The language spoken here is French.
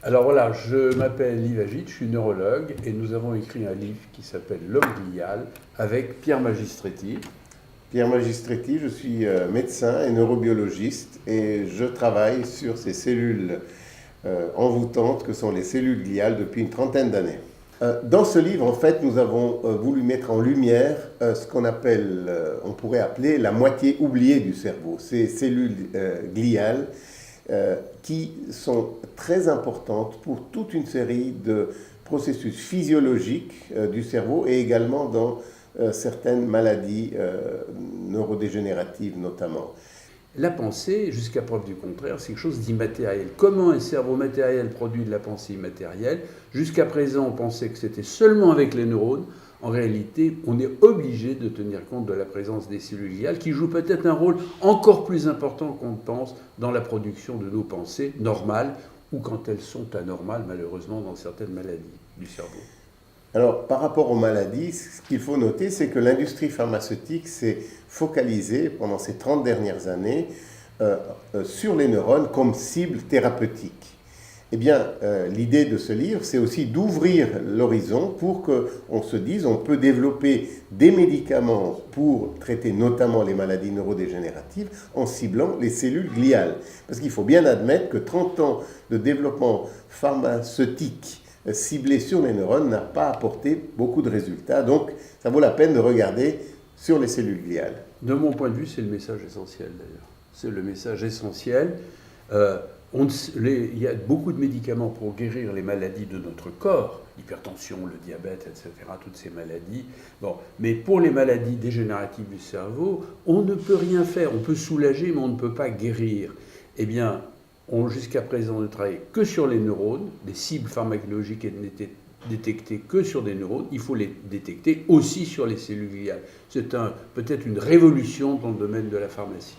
Alors voilà, je m'appelle Yves Agit, je suis neurologue et nous avons écrit un livre qui s'appelle L'homme glial avec Pierre Magistretti. Pierre Magistretti, je suis médecin et neurobiologiste et je travaille sur ces cellules envoûtantes que sont les cellules gliales depuis une trentaine d'années. Dans ce livre, en fait, nous avons voulu mettre en lumière ce qu'on appelle, on pourrait appeler la moitié oubliée du cerveau, ces cellules gliales qui sont très importantes pour toute une série de processus physiologiques du cerveau et également dans certaines maladies neurodégénératives notamment. La pensée, jusqu'à preuve du contraire, c'est quelque chose d'immatériel. Comment un cerveau matériel produit de la pensée immatérielle? Jusqu'à présent, on pensait que c'était seulement avec les neurones. En réalité, on est obligé de tenir compte de la présence des cellules gliales qui jouent peut-être un rôle encore plus important qu'on ne pense dans la production de nos pensées normales ou quand elles sont anormales, malheureusement, dans certaines maladies du cerveau. Alors, par rapport aux maladies, ce qu'il faut noter, c'est que l'industrie pharmaceutique s'est focalisée pendant ces 30 dernières années sur les neurones comme cible thérapeutique. Eh bien, l'idée de ce livre, c'est aussi d'ouvrir l'horizon pour qu'on se dise on peut développer des médicaments pour traiter notamment les maladies neurodégénératives en ciblant les cellules gliales. Parce qu'il faut bien admettre que 30 ans de développement pharmaceutique ciblé sur les neurones n'a pas apporté beaucoup de résultats. Donc, ça vaut la peine de regarder sur les cellules gliales. De mon point de vue, c'est le message essentiel d'ailleurs. C'est le message essentiel. Il y a beaucoup de médicaments pour guérir les maladies de notre corps, l'hypertension, le diabète, etc., toutes ces maladies. Bon, mais pour les maladies dégénératives du cerveau, on ne peut rien faire. On peut soulager, mais on ne peut pas guérir. Eh bien, jusqu'à présent, ne travaille que sur les neurones. Les cibles pharmacologiques n'étaient détectées que sur des neurones. Il faut les détecter aussi sur les cellules gliales. C'est peut-être une révolution dans le domaine de la pharmacie.